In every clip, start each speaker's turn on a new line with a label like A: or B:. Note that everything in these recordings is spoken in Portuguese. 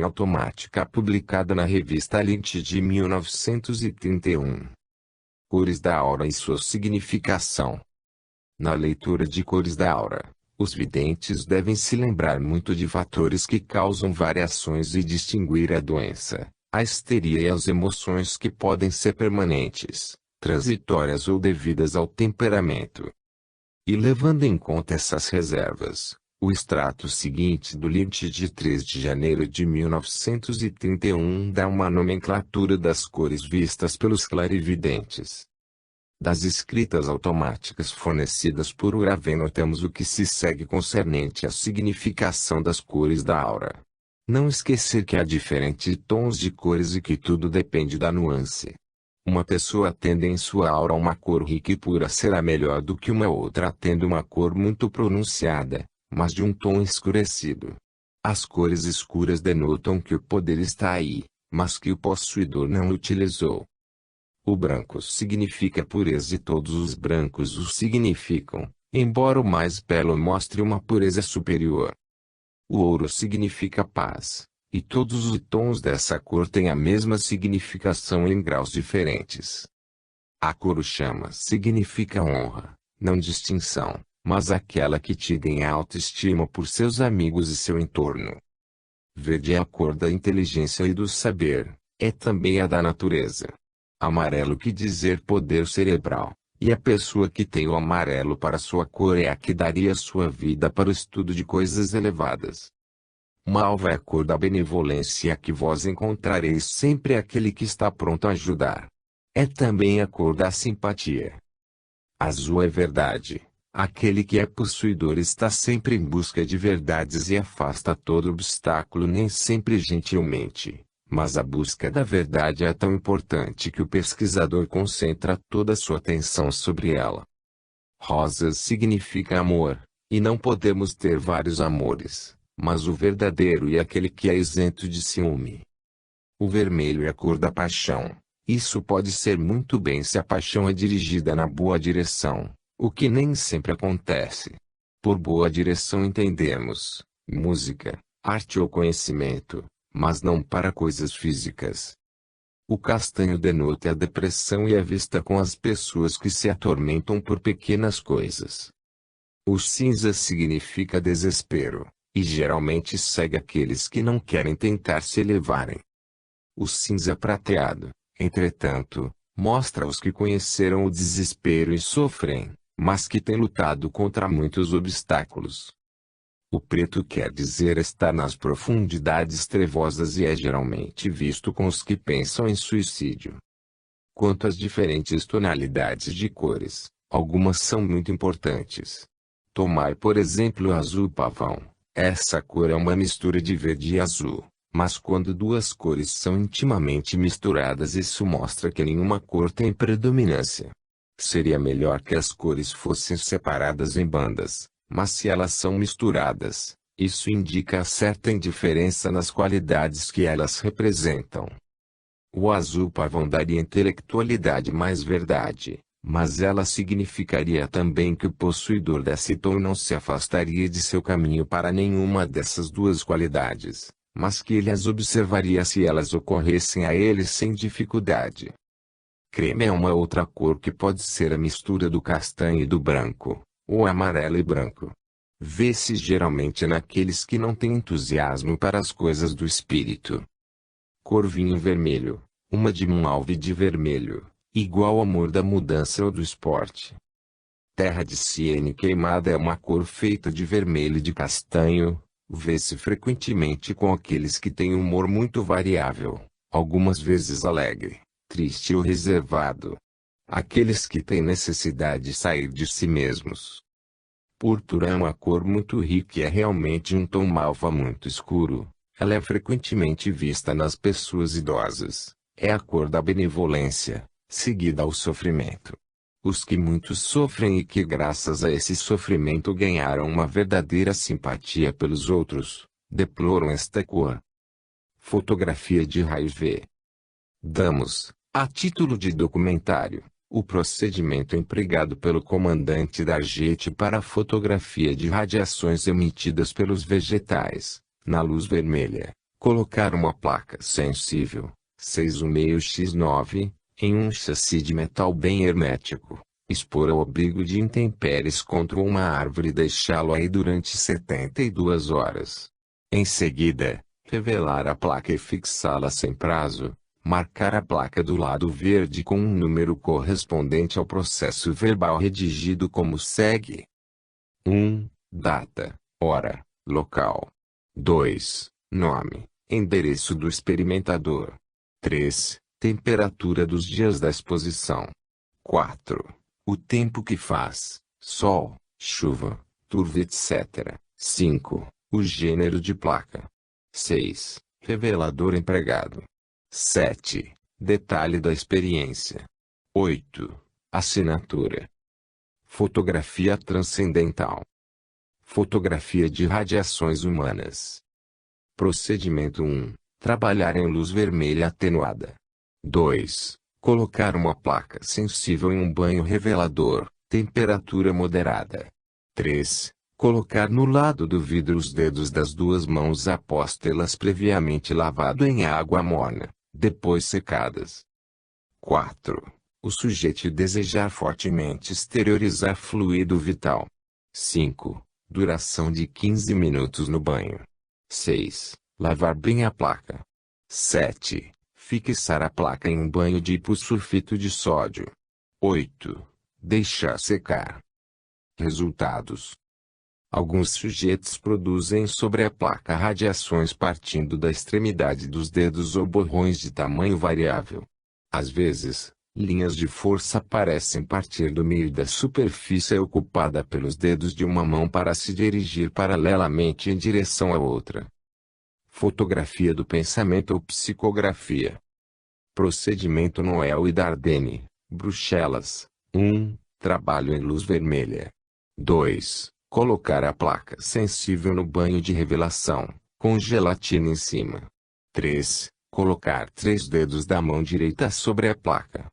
A: automática publicada na revista Lynch de 1931. Cores da aura e sua significação. Na leitura de cores da aura, os videntes devem se lembrar muito de fatores que causam variações e distinguir a doença, a histeria e as emoções que podem ser permanentes, transitórias ou devidas ao temperamento. E levando em conta essas reservas, o extrato seguinte do Lynch de 3 de janeiro de 1931 dá uma nomenclatura das cores vistas pelos clarividentes. Das escritas automáticas fornecidas por Uraven notamos o que se segue concernente à significação das cores da aura. Não esquecer que há diferentes tons de cores e que tudo depende da nuance. Uma pessoa tendo em sua aura uma cor rica e pura será melhor do que uma outra tendo uma cor muito pronunciada, mas de um tom escurecido. As cores escuras denotam que o poder está aí, mas que o possuidor não o utilizou. O branco significa pureza e todos os brancos o significam, embora o mais belo mostre uma pureza superior. O ouro significa paz, e todos os tons dessa cor têm a mesma significação em graus diferentes. A cor chama significa honra, não distinção, mas aquela que te tem autoestima por seus amigos e seu entorno. Verde é a cor da inteligência e do saber, é também a da natureza. Amarelo quer dizer poder cerebral, e a pessoa que tem o amarelo para sua cor é a que daria sua vida para o estudo de coisas elevadas. Malva é a cor da benevolência e a que vós encontrareis sempre aquele que está pronto a ajudar. É também a cor da simpatia. Azul é verdade. Aquele que é possuidor está sempre em busca de verdades e afasta todo obstáculo nem sempre gentilmente, mas a busca da verdade é tão importante que o pesquisador concentra toda a sua atenção sobre ela. Rosas significa amor, e não podemos ter vários amores, mas o verdadeiro e aquele que é isento de ciúme. O vermelho é a cor da paixão. Isso pode ser muito bem se a paixão é dirigida na boa direção, o que nem sempre acontece. Por boa direção entendemos música, arte ou conhecimento, mas não para coisas físicas. O castanho denota a depressão e é vista com as pessoas que se atormentam por pequenas coisas. O cinza significa desespero, e geralmente segue aqueles que não querem tentar se elevarem. O cinza prateado, entretanto, mostra os que conheceram o desespero e sofrem, mas que têm lutado contra muitos obstáculos. O preto quer dizer estar nas profundidades trevosas e é geralmente visto com os que pensam em suicídio. Quanto às diferentes tonalidades de cores, algumas são muito importantes. Tomai por exemplo o azul pavão. Essa cor é uma mistura de verde e azul, mas quando duas cores são intimamente misturadas isso mostra que nenhuma cor tem predominância. Seria melhor que as cores fossem separadas em bandas, mas se elas são misturadas, isso indica certa indiferença nas qualidades que elas representam. O azul pavão daria intelectualidade mais verdade, mas ela significaria também que o possuidor desse tom não se afastaria de seu caminho para nenhuma dessas duas qualidades, mas que ele as observaria se elas ocorressem a ele sem dificuldade. Creme é uma outra cor que pode ser a mistura do castanho e do branco, ou amarelo e branco. Vê-se geralmente naqueles que não têm entusiasmo para as coisas do espírito. Cor vinho vermelho, uma de um alve de vermelho, igual amor da mudança ou do esporte. Terra de ciene queimada é uma cor feita de vermelho e de castanho, vê-se frequentemente com aqueles que têm humor muito variável, algumas vezes alegre, triste ou reservado. Aqueles que têm necessidade de sair de si mesmos. Púrpura é uma cor muito rica e é realmente um tom malva muito escuro. Ela é frequentemente vista nas pessoas idosas. É a cor da benevolência, seguida ao sofrimento. Os que muito sofrem e que graças a esse sofrimento ganharam uma verdadeira simpatia pelos outros, deploram esta cor. Fotografia de raios V. Damos, a título de documentário, o procedimento empregado pelo comandante da JET para a fotografia de radiações emitidas pelos vegetais, na luz vermelha, Colocar uma placa sensível, 6,5x9, em um chassi de metal bem hermético. Expor ao abrigo de intempéries contra uma árvore e deixá-lo aí durante 72 horas. Em seguida, revelar a placa e fixá-la sem prazo. Marcar a placa do lado verde com um número correspondente ao processo verbal redigido como segue. 1. Data, hora, local. 2. Nome, endereço do experimentador. 3. Temperatura dos dias da exposição. 4. O tempo que faz, sol, chuva, turva, etc. 5. O gênero de placa. 6. Revelador empregado. 7. Detalhe da experiência. 8. Assinatura. Fotografia transcendental. Fotografia de radiações humanas. Procedimento 1. Trabalhar em luz vermelha atenuada. 2. Colocar uma placa sensível em um banho revelador, temperatura moderada. 3. Colocar no lado do vidro os dedos das duas mãos após tê-las previamente lavado em água morna, depois secadas. 4. O sujeito desejar fortemente exteriorizar fluido vital. 5. Duração de 15 minutos no banho. 6. Lavar bem a placa. 7. Fixar a placa em um banho de hipossulfito de sódio. 8. Deixar secar. Resultados. Alguns sujeitos produzem sobre a placa radiações partindo da extremidade dos dedos ou borrões de tamanho variável. Às vezes, linhas de força parecem partir do meio da superfície ocupada pelos dedos de uma mão para se dirigir paralelamente em direção à outra. Fotografia do pensamento ou psicografia. Procedimento Noel e Dardenne, Bruxelas. 1. Trabalho em luz vermelha. 2. Colocar a placa sensível no banho de revelação, com gelatina em cima. 3. Colocar 3 dedos da mão direita sobre a placa.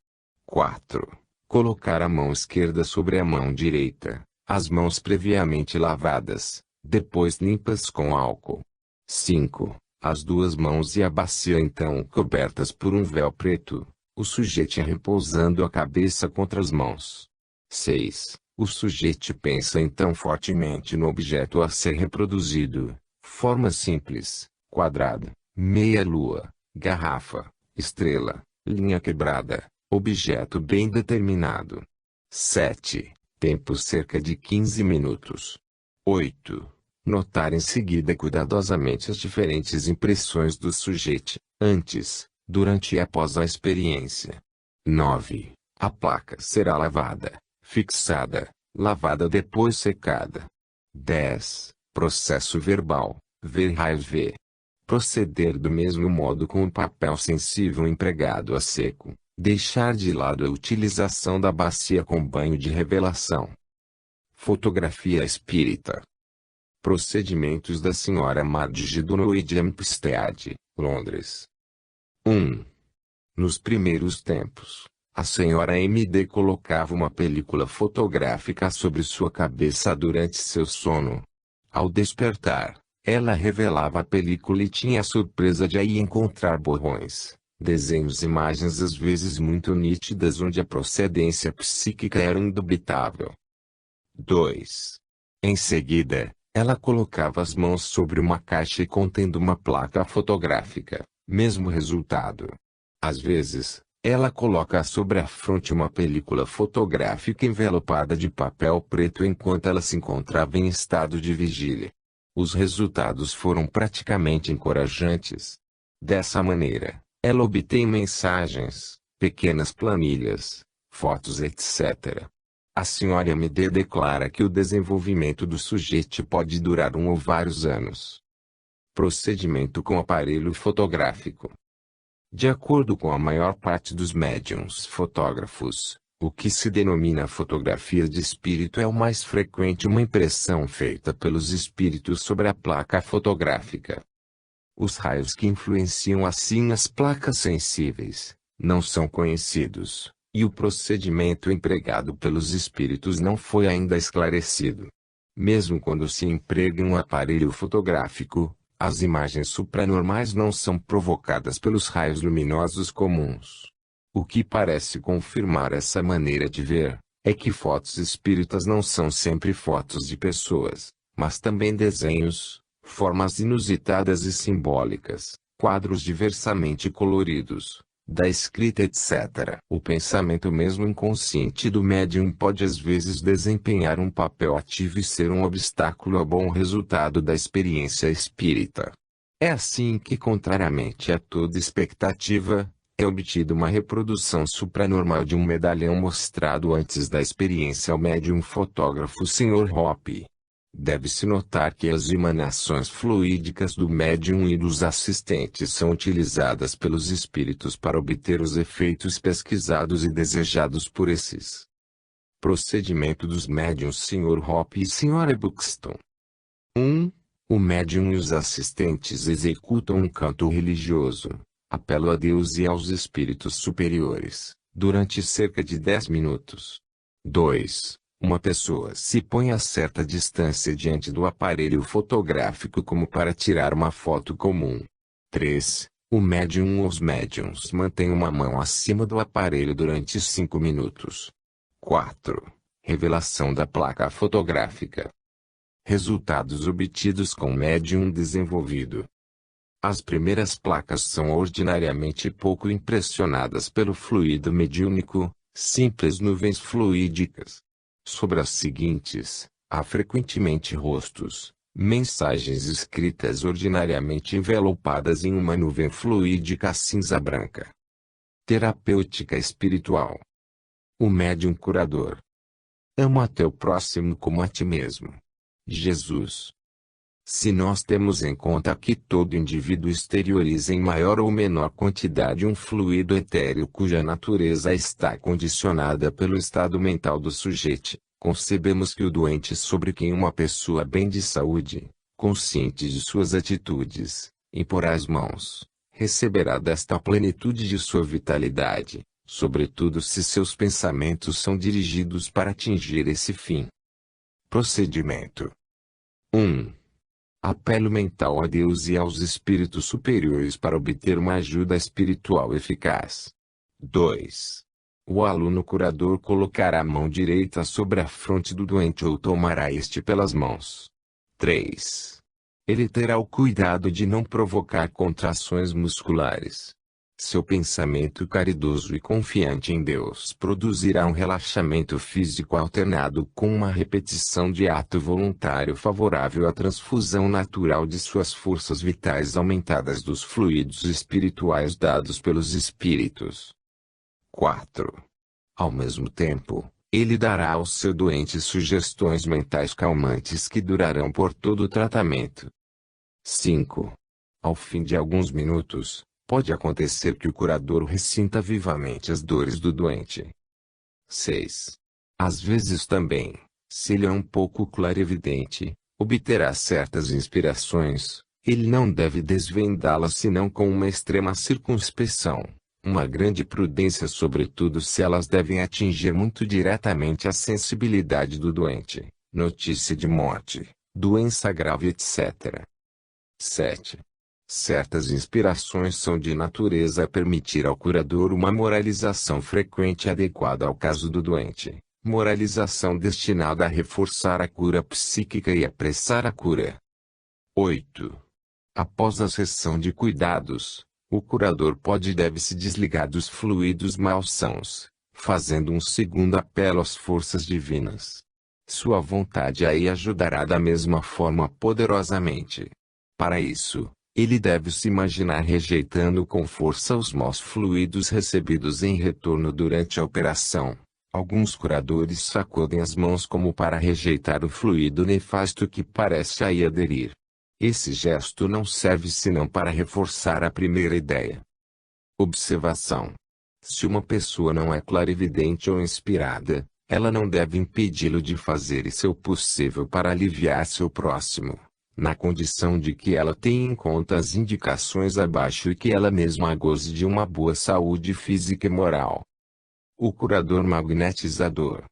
A: 4. Colocar a mão esquerda sobre a mão direita, as mãos previamente lavadas, depois limpas com álcool. 5. As duas mãos e a bacia então cobertas por um véu preto, o sujeito repousando a cabeça contra as mãos. 6. O sujeito pensa então fortemente no objeto a ser reproduzido, forma simples, quadrada, meia-lua, garrafa, estrela, linha quebrada, objeto bem determinado. 7. Tempo cerca de 15 minutos. 8. Notar em seguida cuidadosamente as diferentes impressões do sujeito, antes, durante e após a experiência. 9. A placa será lavada, fixada, lavada depois secada. 10. Processo verbal, ver raios ver. Proceder do mesmo modo com o papel sensível empregado a seco, deixar de lado a utilização da bacia com banho de revelação. Fotografia espírita. Procedimentos da Sra. Marge Donohoe Hampstead, Londres. 1. Nos primeiros tempos, a Sra. M.D. colocava uma película fotográfica sobre sua cabeça durante seu sono. Ao despertar, ela revelava a película e tinha a surpresa de aí encontrar borrões, desenhos e imagens às vezes muito nítidas onde a procedência psíquica era indubitável. 2. Em seguida, ela colocava as mãos sobre uma caixa contendo uma placa fotográfica, mesmo resultado. Às vezes, ela coloca sobre a fronte uma película fotográfica envelopada de papel preto enquanto ela se encontrava em estado de vigília. Os resultados foram praticamente encorajantes. Dessa maneira, ela obtém mensagens, pequenas planilhas, fotos, etc. A Sra. M.D. declara que o desenvolvimento do sujeito pode durar 1 ou vários anos. Procedimento com aparelho fotográfico. De acordo com a maior parte dos médiums fotógrafos, o que se denomina fotografia de espírito é o mais frequente uma impressão feita pelos espíritos sobre a placa fotográfica. Os raios que influenciam assim as placas sensíveis, não são conhecidos, e o procedimento empregado pelos espíritos não foi ainda esclarecido. Mesmo quando se emprega um aparelho fotográfico, As imagens supranormais não são provocadas pelos raios luminosos comuns. O que parece confirmar essa maneira de ver, é que fotos espíritas não são sempre fotos de pessoas, mas também desenhos, formas inusitadas e simbólicas, quadros diversamente coloridos, da escrita etc. O pensamento mesmo inconsciente do médium pode às vezes desempenhar um papel ativo e ser um obstáculo ao bom resultado da experiência espírita. É assim que, contrariamente a toda expectativa, é obtida uma reprodução supranormal de um medalhão mostrado antes da experiência ao médium fotógrafo Sr. Hoppe. Deve-se notar que as emanações fluídicas do médium e dos assistentes são utilizadas pelos espíritos para obter os efeitos pesquisados e desejados por esses. Procedimento dos médiuns Sr. Hoppe e Sra. Buxton. 1. O médium e os assistentes executam um canto religioso, apelo a Deus e aos espíritos superiores, durante cerca de 10 minutos. 2. Uma pessoa se põe a certa distância diante do aparelho fotográfico como para tirar uma foto comum. 3. O médium ou os médiums mantêm uma mão acima do aparelho durante 5 minutos. 4. Revelação da placa fotográfica. Resultados obtidos com médium desenvolvido. As primeiras placas são ordinariamente pouco impressionadas pelo fluido mediúnico, simples nuvens fluídicas. Sobre as seguintes, há frequentemente rostos, mensagens escritas ordinariamente envelopadas em uma nuvem fluídica cinza-branca. Terapêutica espiritual. O médium curador. Ama a teu próximo como a ti mesmo. Jesus. Se nós temos em conta que todo indivíduo exterioriza em maior ou menor quantidade um fluido etéreo cuja natureza está condicionada pelo estado mental do sujeito, concebemos que o doente sobre quem uma pessoa bem de saúde, consciente de suas atitudes, imporá as mãos, receberá desta plenitude de sua vitalidade, sobretudo se seus pensamentos são dirigidos para atingir esse fim. Procedimento. 1. Apelo mental a Deus e aos espíritos superiores para obter uma ajuda espiritual eficaz. 2. O aluno curador colocará a mão direita sobre a fronte do doente ou tomará este pelas mãos. 3. Ele terá o cuidado de não provocar contrações musculares. Seu pensamento caridoso e confiante em Deus produzirá um relaxamento físico alternado com uma repetição de ato voluntário favorável à transfusão natural de suas forças vitais aumentadas dos fluidos espirituais dados pelos espíritos. 4. Ao mesmo tempo, ele dará ao seu doente sugestões mentais calmantes que durarão por todo o tratamento. 5. Ao fim de alguns minutos, pode acontecer que o curador ressinta vivamente as dores do doente. 6. Às vezes também, se ele é um pouco clarividente, obterá certas inspirações, ele não deve desvendá-las senão com uma extrema circunspecção, uma grande prudência sobretudo se elas devem atingir muito diretamente a sensibilidade do doente, notícia de morte, doença grave etc. 7. Certas inspirações são de natureza a permitir ao curador uma moralização frequente adequada ao caso do doente, moralização destinada a reforçar a cura psíquica e apressar a cura. 8. Após a sessão de cuidados, o curador pode e deve se desligar dos fluidos malsãos, fazendo um segundo apelo às forças divinas. Sua vontade aí ajudará da mesma forma poderosamente. Para isso, ele deve se imaginar rejeitando com força os maus fluidos recebidos em retorno durante a operação. Alguns curadores sacudem as mãos como para rejeitar o fluido nefasto que parece aí aderir. Esse gesto não serve senão para reforçar a primeira ideia. Observação. Se uma pessoa não é clarividente ou inspirada, ela não deve impedi-lo de fazer seu possível para aliviar seu próximo, na condição de que ela tenha em conta as indicações abaixo e que ela mesma goze de uma boa saúde física e moral. O curador magnetizador.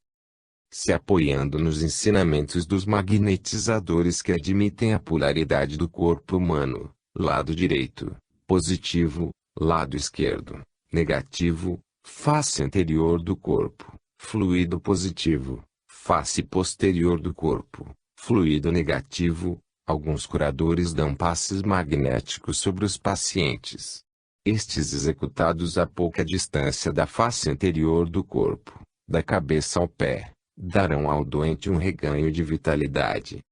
A: se apoiando nos ensinamentos dos magnetizadores que admitem a polaridade do corpo humano, lado direito, positivo, lado esquerdo, negativo, face anterior do corpo, fluido positivo, face posterior do corpo, fluido negativo. Alguns curadores dão passes magnéticos sobre os pacientes. Estes executados a pouca distância da face anterior do corpo, da cabeça ao pé, darão ao doente um reganho de vitalidade.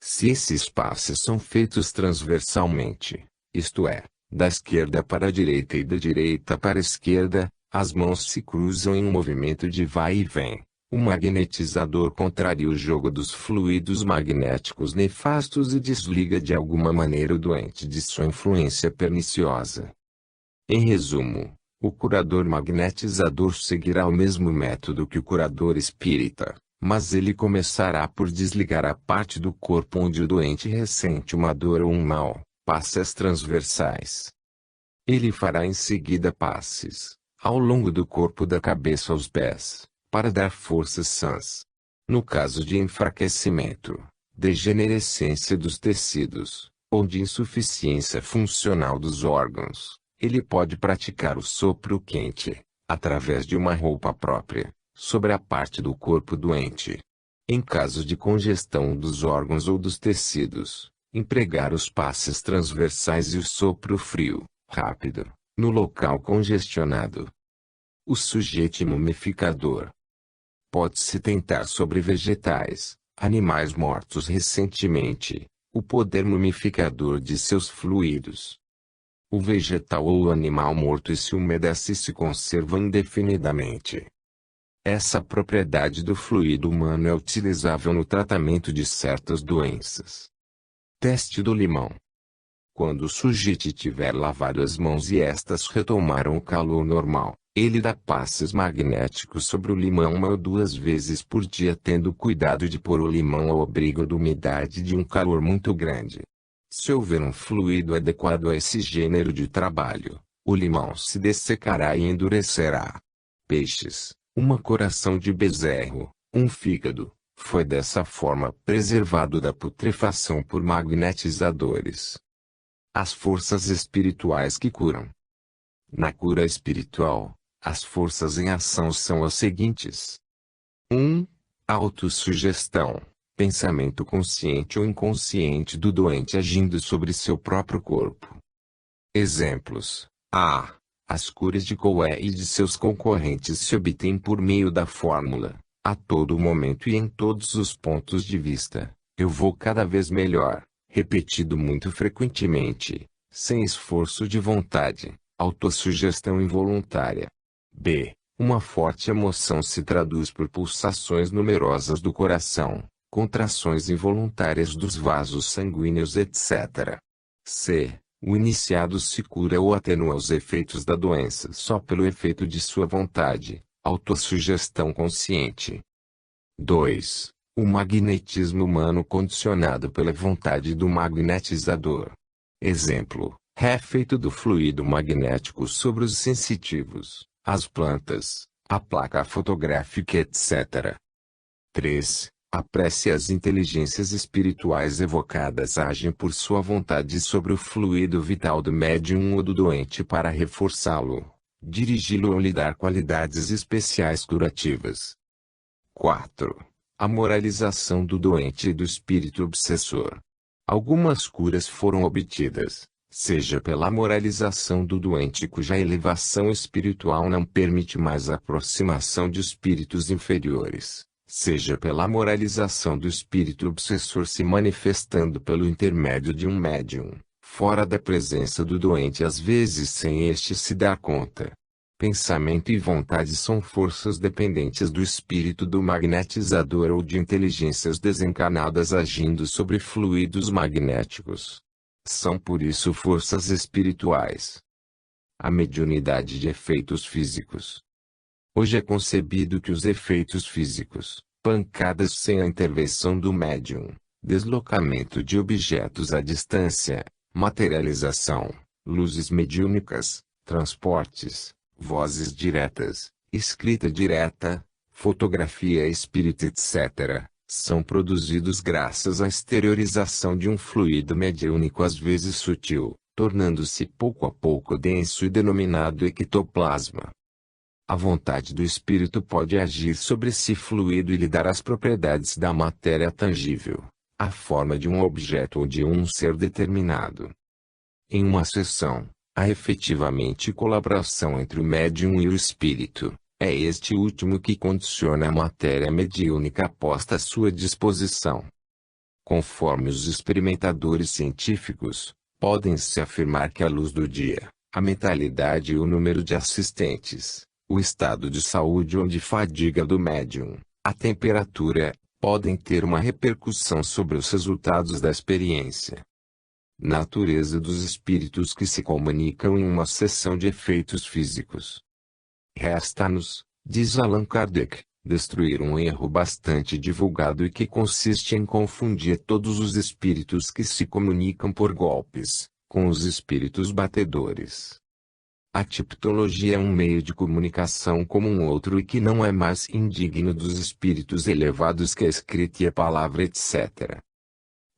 A: Se esses passes são feitos transversalmente, isto é, da esquerda para a direita e da direita para a esquerda, as mãos se cruzam em um movimento de vai e vem. O magnetizador contraria o jogo dos fluidos magnéticos nefastos e desliga de alguma maneira o doente de sua influência perniciosa. Em resumo, o curador magnetizador seguirá o mesmo método que o curador espírita, mas ele começará por desligar a parte do corpo onde o doente ressente uma dor ou um mal, passes transversais. Ele fará em seguida passes, ao longo do corpo da cabeça aos pés, para dar forças sãs. No caso de enfraquecimento, degenerescência dos tecidos, ou de insuficiência funcional dos órgãos, ele pode praticar o sopro quente, através de uma roupa própria, sobre a parte do corpo doente. Em caso de congestão dos órgãos ou dos tecidos, empregar os passes transversais e o sopro frio, rápido, no local congestionado. O sujeito mumificador. Pode-se tentar sobre vegetais, animais mortos recentemente, o poder mumificador de seus fluidos. O vegetal ou o animal morto se umedece e se conserva indefinidamente. Essa propriedade do fluido humano é utilizável no tratamento de certas doenças. Teste do limão. Quando o sujeito tiver lavado as mãos e estas retomaram o calor normal, ele dá passes magnéticos sobre o limão 1 ou 2 vezes por dia, tendo cuidado de pôr o limão ao abrigo da umidade de um calor muito grande. Se houver um fluido adequado a esse gênero de trabalho, o limão se dessecará e endurecerá. Peixes, uma coração de bezerro, um fígado, foi dessa forma preservado da putrefação por magnetizadores. As forças espirituais que curam. Na cura espiritual, as forças em ação são as seguintes. 1. Autossugestão. Pensamento consciente ou inconsciente do doente agindo sobre seu próprio corpo. Exemplos. A. As curas de Coe e de seus concorrentes se obtêm por meio da fórmula: a todo momento e em todos os pontos de vista, eu vou cada vez melhor, repetido muito frequentemente, sem esforço de vontade, autossugestão involuntária. B. Uma forte emoção se traduz por pulsações numerosas do coração, contrações involuntárias dos vasos sanguíneos, etc. C. O iniciado se cura ou atenua os efeitos da doença só pelo efeito de sua vontade, autossugestão consciente. 2. O magnetismo humano condicionado pela vontade do magnetizador. Exemplo: efeito do fluido magnético sobre os sensitivos, as plantas, a placa fotográfica, etc. 3. A prece e as inteligências espirituais evocadas agem por sua vontade sobre o fluido vital do médium ou do doente para reforçá-lo, dirigi-lo ou lhe dar qualidades especiais curativas. 4. A moralização do doente e do espírito obsessor. Algumas curas foram obtidas, seja pela moralização do doente cuja elevação espiritual não permite mais a aproximação de espíritos inferiores, seja pela moralização do espírito obsessor se manifestando pelo intermédio de um médium, fora da presença do doente às vezes sem este se dar conta. Pensamento e vontade são forças dependentes do espírito do magnetizador ou de inteligências desencarnadas agindo sobre fluidos magnéticos. São por isso forças espirituais. A mediunidade de efeitos físicos. Hoje é concebido que os efeitos físicos, pancadas sem a intervenção do médium, deslocamento de objetos à distância, materialização, luzes mediúnicas, transportes, vozes diretas, escrita direta, fotografia espírita etc., são produzidos graças à exteriorização de um fluido mediúnico às vezes sutil, tornando-se pouco a pouco denso e denominado ectoplasma. A vontade do espírito pode agir sobre esse fluido e lhe dar as propriedades da matéria tangível, a forma de um objeto ou de um ser determinado. Em uma sessão, há efetivamente colaboração entre o médium e o espírito. É este último que condiciona a matéria mediúnica posta à sua disposição. Conforme os experimentadores científicos, podem-se afirmar que a luz do dia, a mentalidade e o número de assistentes, o estado de saúde ou de fadiga do médium, a temperatura, podem ter uma repercussão sobre os resultados da experiência. Natureza dos espíritos que se comunicam em uma sessão de efeitos físicos. Resta-nos, diz Allan Kardec, destruir um erro bastante divulgado e que consiste em confundir todos os espíritos que se comunicam por golpes, com os espíritos batedores. A tipologia é um meio de comunicação como um outro e que não é mais indigno dos espíritos elevados que a escrita e a palavra etc.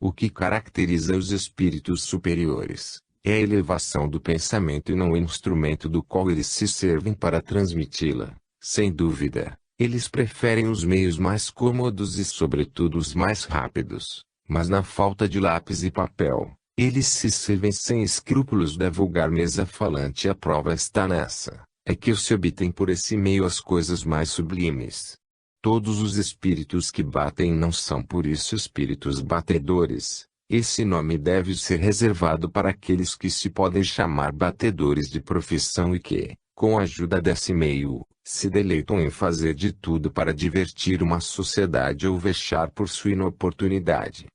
A: O que caracteriza os espíritos superiores é a elevação do pensamento e não o instrumento do qual eles se servem para transmiti-la. Sem dúvida, eles preferem os meios mais cômodos e sobretudo os mais rápidos, mas na falta de lápis e papel, eles se servem sem escrúpulos da vulgar mesa falante. A prova está nessa, é que se obtém por esse meio as coisas mais sublimes. Todos os espíritos que batem não são por isso espíritos batedores. Esse nome deve ser reservado para aqueles que se podem chamar batedores de profissão e que, com a ajuda desse meio, se deleitam em fazer de tudo para divertir uma sociedade ou vexar por sua inoportunidade.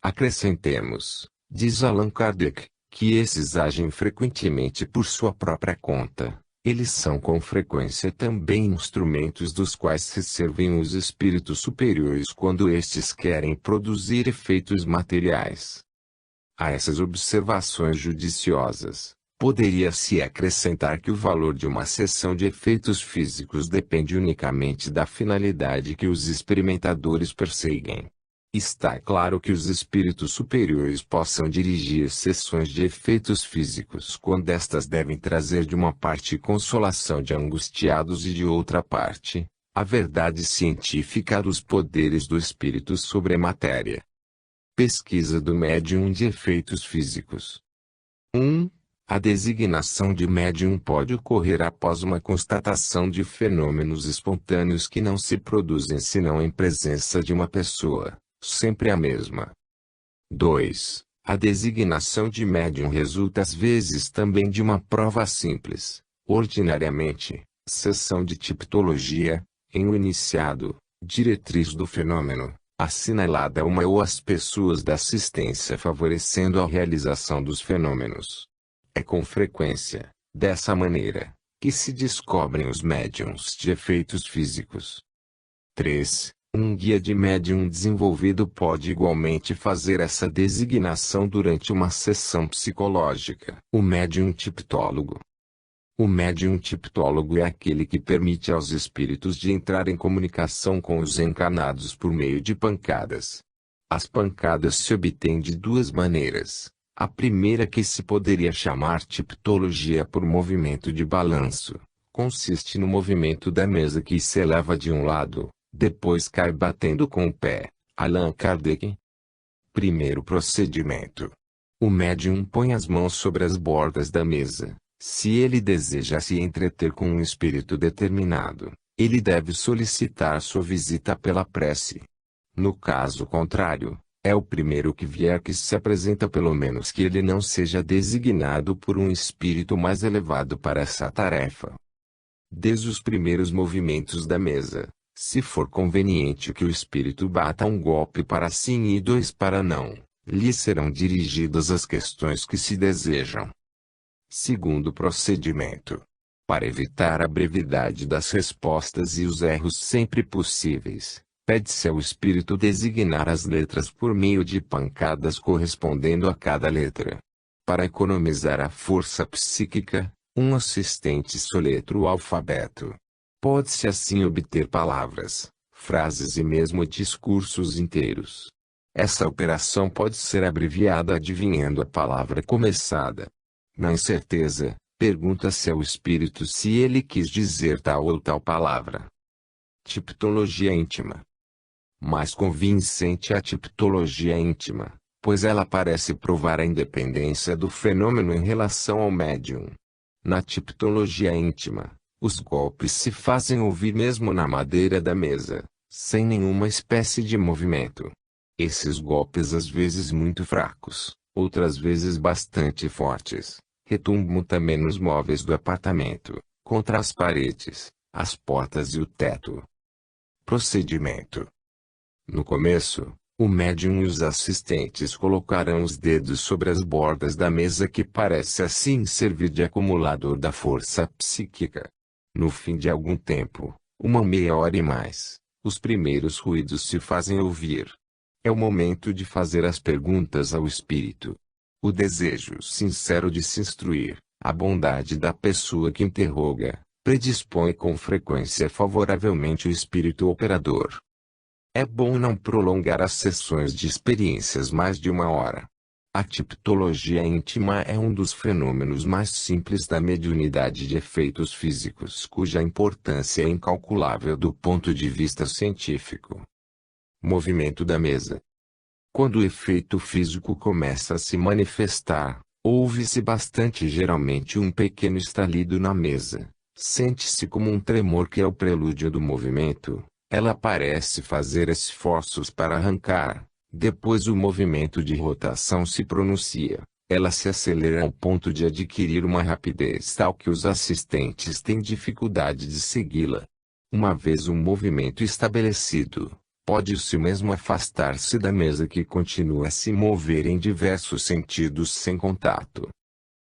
A: Acrescentemos, diz Allan Kardec, que esses agem frequentemente por sua própria conta. Eles são com frequência também instrumentos dos quais se servem os espíritos superiores quando estes querem produzir efeitos materiais. A essas observações judiciosas, poderia-se acrescentar que o valor de uma sessão de efeitos físicos depende unicamente da finalidade que os experimentadores perseguem. Está claro que os espíritos superiores possam dirigir sessões de efeitos físicos quando estas devem trazer de uma parte consolação de angustiados e de outra parte, a verdade científica dos poderes do espírito sobre a matéria. Pesquisa do médium de efeitos físicos. 1. A designação de médium pode ocorrer após uma constatação de fenômenos espontâneos que não se produzem senão em presença de uma pessoa. Sempre a mesma. 2. A designação de médium resulta às vezes também de uma prova simples, ordinariamente, sessão de tipologia, em um iniciado, diretriz do fenômeno, assinalada a uma ou as pessoas da assistência favorecendo a realização dos fenômenos. É com frequência, dessa maneira, que se descobrem os médiums de efeitos físicos. 3. Um guia de médium desenvolvido pode igualmente fazer essa designação durante uma sessão psicológica. O médium tiptólogo. O médium tiptólogo é aquele que permite aos espíritos de entrar em comunicação com os encarnados por meio de pancadas. As pancadas se obtêm de duas maneiras. A primeira, que se poderia chamar tiptologia por movimento de balanço, consiste no movimento da mesa que se eleva de um lado, depois cai batendo com o pé. Allan Kardec. Primeiro procedimento. O médium põe as mãos sobre as bordas da mesa. Se ele deseja se entreter com um espírito determinado, ele deve solicitar sua visita pela prece. No caso contrário, é o primeiro que vier que se apresenta, pelo menos que ele não seja designado por um espírito mais elevado para essa tarefa. Desde os primeiros movimentos da mesa, se for conveniente que o espírito bata um golpe para sim e dois para não, lhe serão dirigidas as questões que se desejam. Segundo procedimento. Para evitar a brevidade das respostas e os erros sempre possíveis, pede-se ao espírito designar as letras por meio de pancadas correspondendo a cada letra. Para economizar a força psíquica, um assistente soletra o alfabeto. Pode-se assim obter palavras, frases e mesmo discursos inteiros. Essa operação pode ser abreviada adivinhando a palavra começada. Na incerteza, pergunta-se ao espírito se ele quis dizer tal ou tal palavra. Tipologia íntima. Mais convincente é a tipologia íntima, pois ela parece provar a independência do fenômeno em relação ao médium. Na tipologia íntima, os golpes se fazem ouvir mesmo na madeira da mesa, sem nenhuma espécie de movimento. Esses golpes às vezes muito fracos, outras vezes bastante fortes, retumbam também nos móveis do apartamento, contra as paredes, as portas e o teto. Procedimento. No começo, o médium e os assistentes colocarão os dedos sobre as bordas da mesa que parece assim servir de acumulador da força psíquica. No fim de algum tempo, uma meia hora e mais, os primeiros ruídos se fazem ouvir. É o momento de fazer as perguntas ao espírito. O desejo sincero de se instruir, a bondade da pessoa que interroga, predispõe com frequência favoravelmente o espírito operador. É bom não prolongar as sessões de experiências mais de uma hora. A tipologia íntima é um dos fenômenos mais simples da mediunidade de efeitos físicos cuja importância é incalculável do ponto de vista científico. Movimento da mesa. Quando o efeito físico começa a se manifestar, ouve-se bastante geralmente um pequeno estalido na mesa. Sente-se como um tremor que é o prelúdio do movimento. Ela parece fazer esforços para arrancar. Depois o movimento de rotação se pronuncia. Ela se acelera ao ponto de adquirir uma rapidez tal que os assistentes têm dificuldade de segui-la. Uma vez o movimento estabelecido, pode-se mesmo afastar-se da mesa que continua a se mover em diversos sentidos sem contato.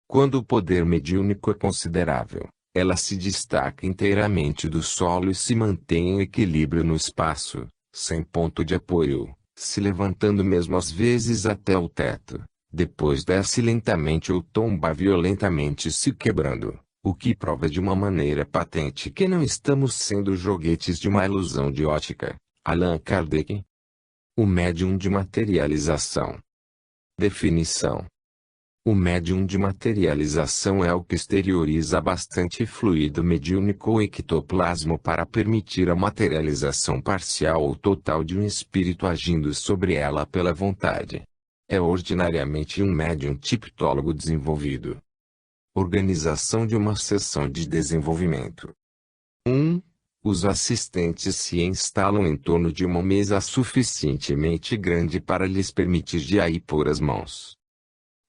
A: Quando o poder mediúnico é considerável, ela se destaca inteiramente do solo e se mantém em equilíbrio no espaço, sem ponto de apoio, se levantando mesmo às vezes até o teto. Depois desce lentamente ou tomba violentamente se quebrando, o que prova de uma maneira patente que não estamos sendo joguetes de uma ilusão de ótica. Allan Kardec. O médium de materialização. Definição. O médium de materialização é o que exterioriza bastante fluido mediúnico ou ectoplasma para permitir a materialização parcial ou total de um espírito agindo sobre ela pela vontade. É ordinariamente um médium tipólogo desenvolvido. Organização de uma sessão de desenvolvimento. 1. Os assistentes se instalam em torno de uma mesa suficientemente grande para lhes permitir de aí pôr as mãos.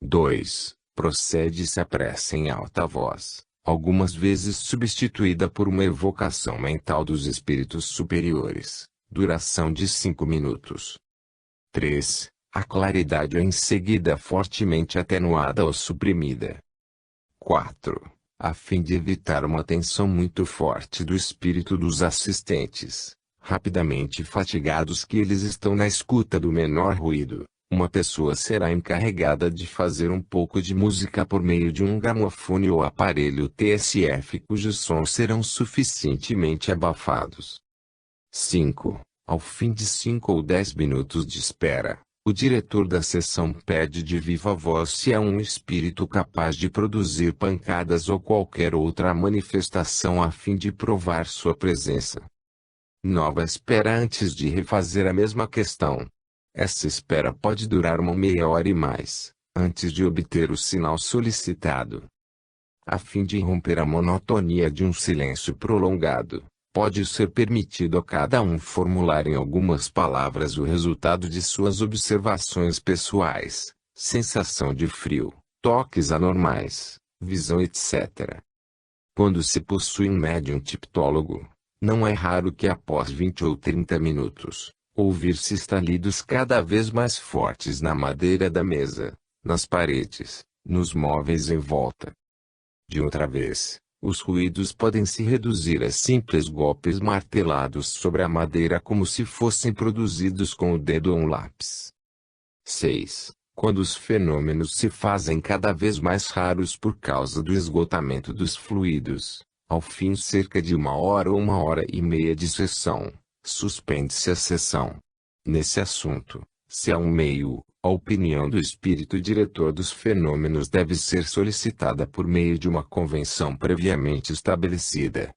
A: 2. Procede-se a prece em alta voz, algumas vezes substituída por uma evocação mental dos espíritos superiores, duração de 5 minutos. 3. A claridade é em seguida fortemente atenuada ou suprimida. 4. A fim de evitar uma tensão muito forte do espírito dos assistentes, rapidamente fatigados que eles estão na escuta do menor ruído, uma pessoa será encarregada de fazer um pouco de música por meio de um gramofone ou aparelho TSF cujos sons serão suficientemente abafados. 5. Ao fim de 5 ou 10 minutos de espera, o diretor da sessão pede de viva voz se há um espírito capaz de produzir pancadas ou qualquer outra manifestação a fim de provar sua presença. Nova espera antes de refazer a mesma questão. Essa espera pode durar uma meia hora e mais, antes de obter o sinal solicitado. A fim de romper a monotonia de um silêncio prolongado, pode ser permitido a cada um formular em algumas palavras o resultado de suas observações pessoais, sensação de frio, toques anormais, visão etc. Quando se possui um médium tipólogo, não é raro que após 20 ou 30 minutos, ouvir-se estalidos cada vez mais fortes na madeira da mesa, nas paredes, nos móveis em volta. De outra vez, os ruídos podem se reduzir a simples golpes martelados sobre a madeira como se fossem produzidos com o dedo ou um lápis. 6. Quando os fenômenos se fazem cada vez mais raros por causa do esgotamento dos fluidos, Ao fim cerca de 1 hora ou 1 hora e meia de sessão, suspende-se a sessão. Nesse assunto, se há um meio, a opinião do espírito diretor dos fenômenos deve ser solicitada por meio de uma convenção previamente estabelecida.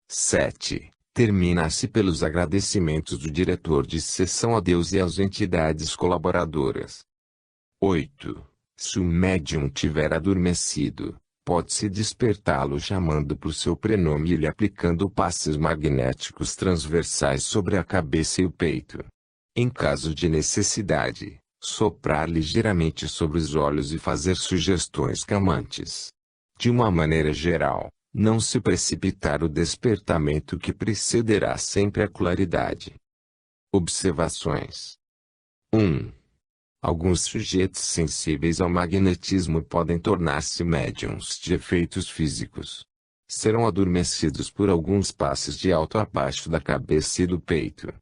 A: 7. Termina-se pelos agradecimentos do diretor de sessão a Deus e às entidades colaboradoras. 8. Se o médium tiver adormecido, pode-se despertá-lo chamando por seu prenome e lhe aplicando passes magnéticos transversais sobre a cabeça e o peito. Em caso de necessidade, soprar ligeiramente sobre os olhos e fazer sugestões calmantes. De uma maneira geral, não se precipitar o despertamento que precederá sempre a claridade. Observações. 1. Alguns sujeitos sensíveis ao magnetismo podem tornar-se médiums de efeitos físicos. Serão adormecidos por alguns passes de alto a baixo da cabeça e do peito.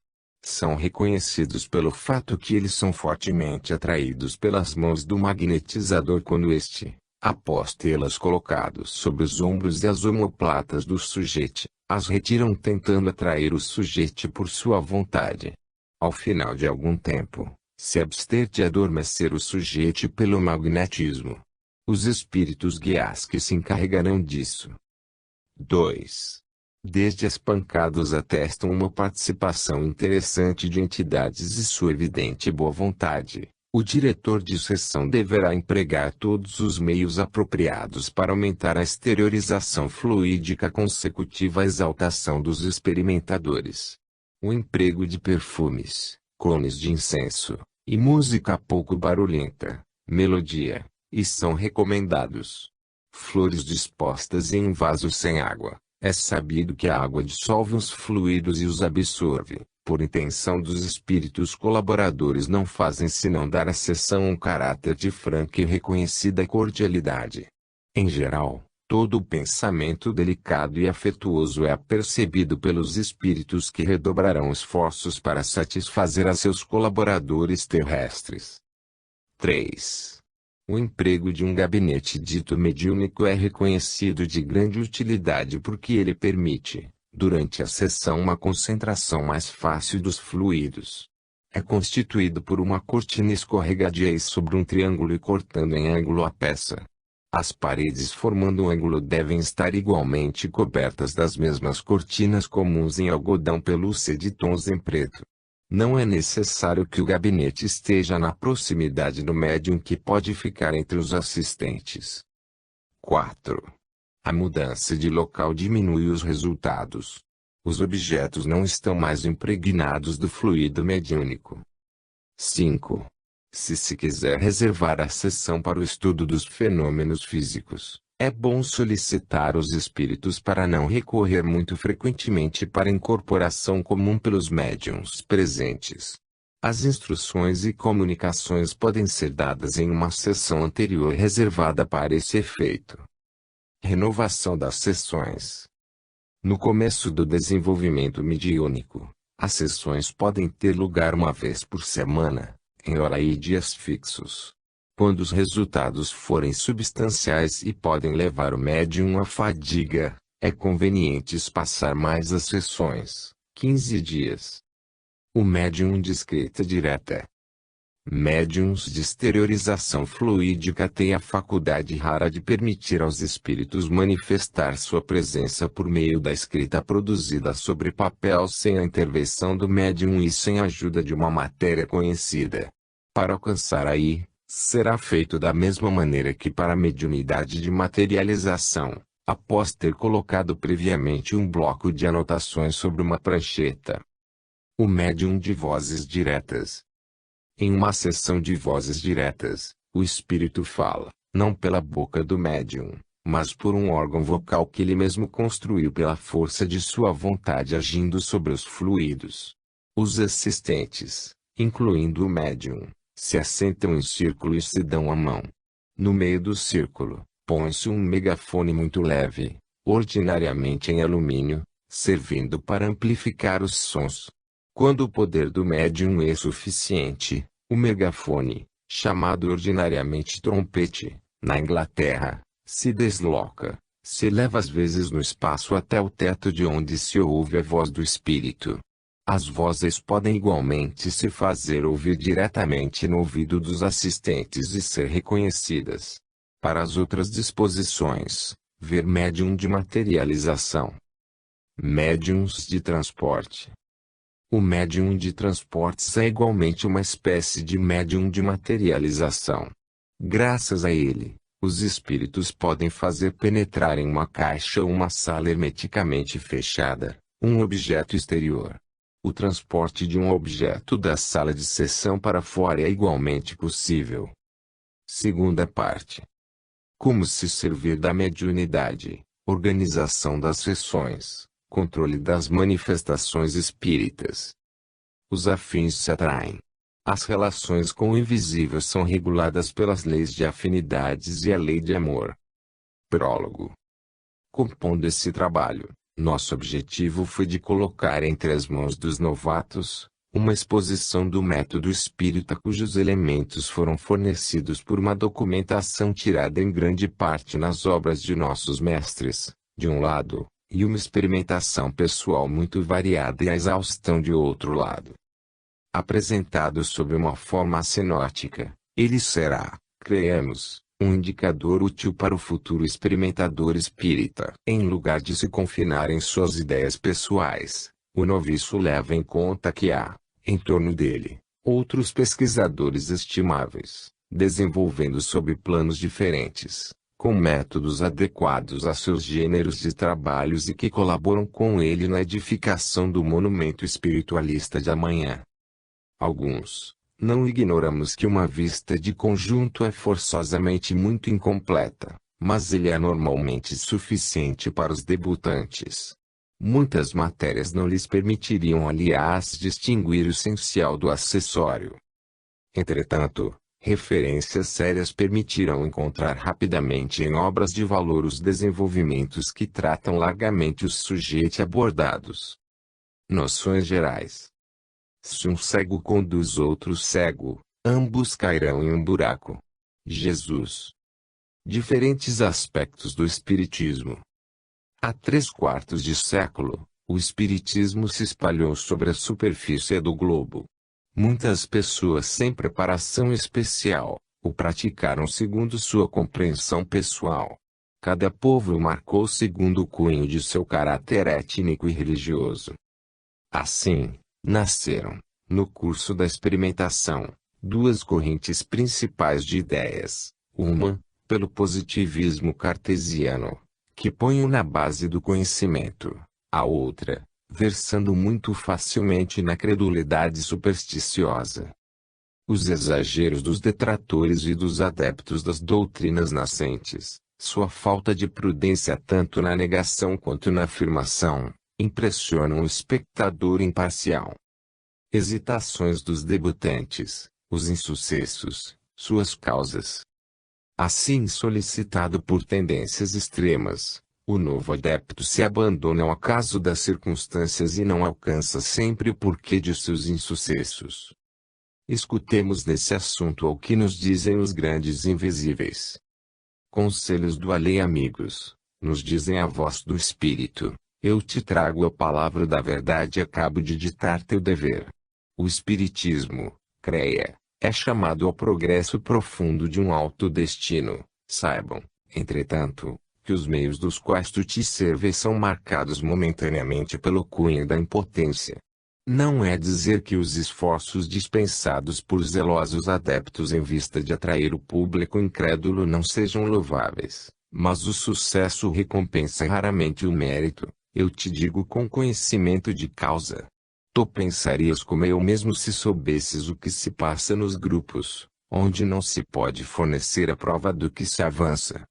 A: São reconhecidos pelo fato que eles são fortemente atraídos pelas mãos do magnetizador quando este, após tê-las colocado sobre os ombros e as omoplatas do sujeito, as retiram tentando atrair o sujeito por sua vontade. Ao final de algum tempo, se abster de adormecer o sujeito pelo magnetismo. Os espíritos guias que se encarregarão disso. 2. Desde as pancadas atestam uma participação interessante de entidades e sua evidente boa vontade. O diretor de sessão deverá empregar todos os meios apropriados para aumentar a exteriorização fluídica consecutiva à exaltação dos experimentadores. O emprego de perfumes, cones de incenso, e música pouco barulhenta, melodia, e são recomendados. Flores dispostas em um vaso sem água. É sabido que a água dissolve os fluidos e os absorve. Por intenção dos espíritos colaboradores não fazem senão dar à sessão um caráter de franca e reconhecida cordialidade. Em geral, todo o pensamento delicado e afetuoso é apercebido pelos espíritos que redobrarão esforços para satisfazer a seus colaboradores terrestres. 3. O emprego de um gabinete dito mediúnico é reconhecido de grande utilidade porque ele permite, durante a sessão, uma concentração mais fácil dos fluidos. É constituído por uma cortina escorregadia sobre um triângulo e cortando em ângulo a peça. As paredes formando um ângulo devem estar igualmente cobertas das mesmas cortinas comuns em algodão pelúcia de tons em preto. Não é necessário que o gabinete esteja na proximidade do médium que pode ficar entre os assistentes. 4. A mudança de local diminui os resultados. Os objetos não estão mais impregnados do fluido mediúnico. 5. Se quiser reservar a sessão para o estudo dos fenômenos físicos, é bom solicitar os espíritos para não recorrer muito frequentemente para incorporação comum pelos médiuns presentes. As instruções e comunicações podem ser dadas em uma sessão anterior reservada para esse efeito. Renovação das sessões. No começo do desenvolvimento mediúnico, as sessões podem ter lugar uma vez por semana, em hora e dias fixos. Quando os resultados forem substanciais e podem levar o médium à fadiga, é conveniente espaçar mais as sessões, 15 dias. O médium de escrita direta. Médiuns de exteriorização fluídica têm a faculdade rara de permitir aos espíritos manifestar sua presença por meio da escrita produzida sobre papel sem a intervenção do médium e sem a ajuda de uma matéria conhecida. Para alcançar aí, será feito da mesma maneira que para a mediunidade de materialização, após ter colocado previamente um bloco de anotações sobre uma prancheta. O médium de vozes diretas. Em uma sessão de vozes diretas, o espírito fala, não pela boca do médium, mas por um órgão vocal que ele mesmo construiu pela força de sua vontade agindo sobre os fluidos. Os assistentes, incluindo o médium, se assentam em círculo e se dão a mão. No meio do círculo, põe-se um megafone muito leve, ordinariamente em alumínio, servindo para amplificar os sons. Quando o poder do médium é suficiente, o megafone, chamado ordinariamente trompete, na Inglaterra, se desloca, Se eleva às vezes no espaço até o teto de onde se ouve a voz do Espírito. As vozes podem igualmente se fazer ouvir diretamente no ouvido dos assistentes e ser reconhecidas. Para as outras disposições, ver médium de materialização. Médiuns de transporte. O médium de transportes é igualmente uma espécie de médium de materialização. Graças a ele, os espíritos podem fazer penetrar em uma caixa ou uma sala hermeticamente fechada, um objeto exterior. O transporte de um objeto da sala de sessão para fora é igualmente possível. Segunda parte. Como se servir da mediunidade, organização das sessões, controle das manifestações espíritas. Os afins se atraem. As relações com o invisível são reguladas pelas leis de afinidades e a lei de amor. Prólogo. Compondo esse trabalho, nosso objetivo foi de colocar entre as mãos dos novatos, uma exposição do método espírita cujos elementos foram fornecidos por uma documentação tirada em grande parte nas obras de nossos mestres, de um lado, e uma experimentação pessoal muito variada e a exaustão de outro lado. Apresentado sob uma forma sinótica, ele será, creemos, um indicador útil para o futuro experimentador espírita. Em lugar de se confinar em suas ideias pessoais, o noviço leva em conta que há, em torno dele, outros pesquisadores estimáveis, desenvolvendo sob planos diferentes, com métodos adequados a seus gêneros de trabalhos e que colaboram com ele na edificação do monumento espiritualista de amanhã. Alguns, não ignoramos que uma vista de conjunto é forçosamente muito incompleta, mas ele é normalmente suficiente para os debutantes. Muitas matérias não lhes permitiriam aliás distinguir o essencial do acessório. Entretanto, referências sérias permitirão encontrar rapidamente em obras de valor os desenvolvimentos que tratam largamente os sujeitos abordados. Noções gerais. Se um cego conduz outro cego, ambos cairão em um buraco. Jesus. Diferentes aspectos do Espiritismo. Há 3/4 de século, o Espiritismo se espalhou sobre a superfície do globo. Muitas pessoas sem preparação especial, o praticaram segundo sua compreensão pessoal. Cada povo o marcou segundo o cunho de seu caráter étnico e religioso. Assim, nasceram, no curso da experimentação, duas correntes principais de ideias. Uma, pelo positivismo cartesiano, que põe-o na base do conhecimento. A outra, versando muito facilmente na credulidade supersticiosa. Os exageros dos detratores e dos adeptos das doutrinas nascentes, sua falta de prudência tanto na negação quanto na afirmação, impressionam o espectador imparcial. Hesitações dos debutantes, os insucessos, suas causas. Assim solicitado por tendências extremas, o novo adepto se abandona ao acaso das circunstâncias e não alcança sempre o porquê de seus insucessos. Escutemos nesse assunto o que nos dizem os grandes invisíveis. Conselhos do além, amigos, nos dizem a voz do Espírito, eu te trago a palavra da verdade e acabo de ditar teu dever. O Espiritismo, creia, é chamado ao progresso profundo de um alto destino. Saibam, entretanto, que os meios dos quais tu te serves são marcados momentaneamente pelo cunho da impotência. Não é dizer que os esforços dispensados por zelosos adeptos em vista de atrair o público incrédulo não sejam louváveis, mas o sucesso recompensa raramente o mérito, eu te digo com conhecimento de causa. Tu pensarias como eu mesmo se soubesses o que se passa nos grupos, onde não se pode fornecer a prova do que se avança.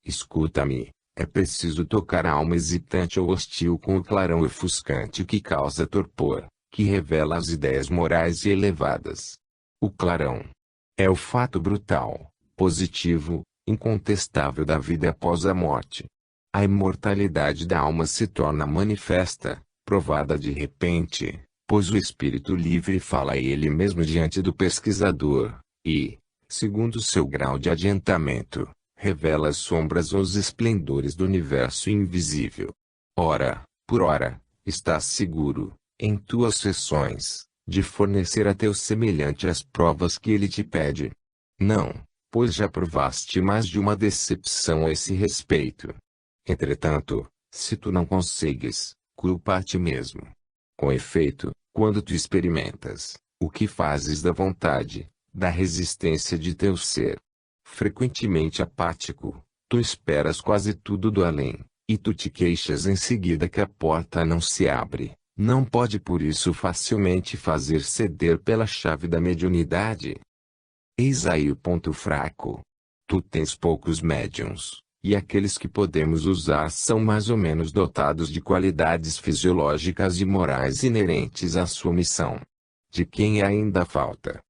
A: Escuta-me, é preciso tocar a alma hesitante ou hostil com o clarão ofuscante que causa torpor, que revela as ideias morais e elevadas. O clarão é o fato brutal, positivo, incontestável da vida após a morte. A imortalidade da alma se torna manifesta, provada de repente, pois o espírito livre fala a ele mesmo diante do pesquisador, e, segundo seu grau de adiantamento, revela as sombras ou os esplendores do universo invisível. Ora, por ora, estás seguro, em tuas sessões, de fornecer a teu semelhante as provas que ele te pede. Não, pois já provaste mais de uma decepção a esse respeito. Entretanto, se tu não consegues, culpa a ti mesmo. Com efeito, quando tu experimentas, o que fazes da vontade, da resistência de teu ser, frequentemente apático, tu esperas quase tudo do além, e tu te queixas em seguida que a porta não se abre, não pode por isso facilmente fazer ceder pela chave da mediunidade. Eis aí o ponto fraco. Tu tens poucos médiuns, e aqueles que podemos usar são mais ou menos dotados de qualidades fisiológicas e morais inerentes à sua missão. De quem ainda falta?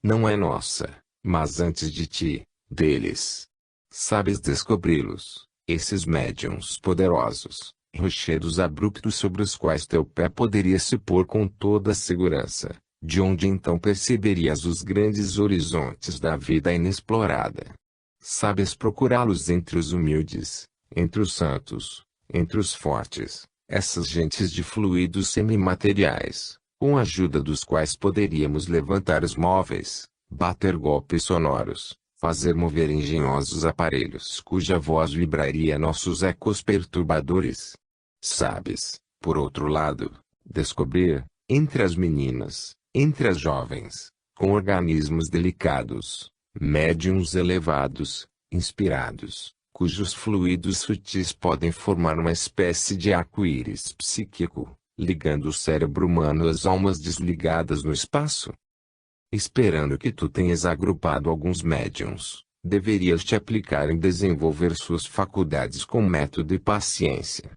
A: Não é nossa, mas antes de ti, deles. Sabes descobri-los, esses médiuns poderosos, rochedos abruptos sobre os quais teu pé poderia se pôr com toda a segurança, de onde então perceberias os grandes horizontes da vida inexplorada. Sabes procurá-los entre os humildes, entre os santos, entre os fortes, essas gentes de fluidos semimateriais, com a ajuda dos quais poderíamos levantar os móveis, bater golpes sonoros, fazer mover engenhosos aparelhos cuja voz vibraria nossos ecos perturbadores. Sabes, por outro lado, descobrir, entre as meninas, entre as jovens, com organismos delicados, médiuns elevados, inspirados, cujos fluidos sutis podem formar uma espécie de arco-íris psíquico, ligando o cérebro humano às almas desligadas no espaço. Esperando que tu tenhas agrupado alguns médiuns, deverias te aplicar em desenvolver suas faculdades com método e paciência.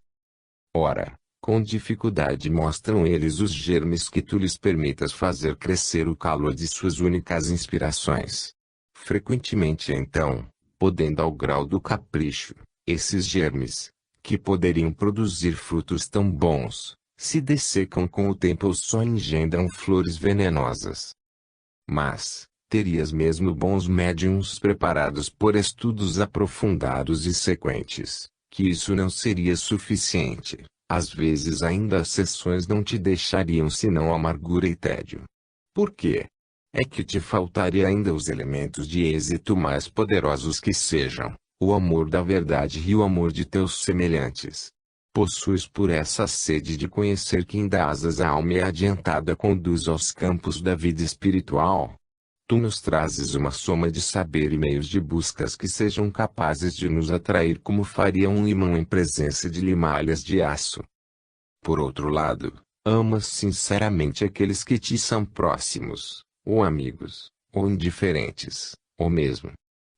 A: Ora, com dificuldade mostram eles os germes que tu lhes permitas fazer crescer o calor de suas únicas inspirações. Frequentemente então, podendo ao grau do capricho, esses germes, que poderiam produzir frutos tão bons, se dessecam com o tempo ou só engendram flores venenosas. Mas, terias mesmo bons médiuns preparados por estudos aprofundados e sequentes, que isso não seria suficiente. Às vezes ainda as sessões não te deixariam senão amargura e tédio. Por quê? É que te faltaria ainda os elementos de êxito mais poderosos que sejam, o amor da verdade e o amor de teus semelhantes. Possuis por essa sede de conhecer quem dá asas à alma e adiantada conduz aos campos da vida espiritual. Tu nos trazes uma soma de saber e meios de buscas que sejam capazes de nos atrair como faria um imã em presença de limalhas de aço. Por outro lado, amas sinceramente aqueles que te são próximos, ou amigos, ou indiferentes, ou mesmo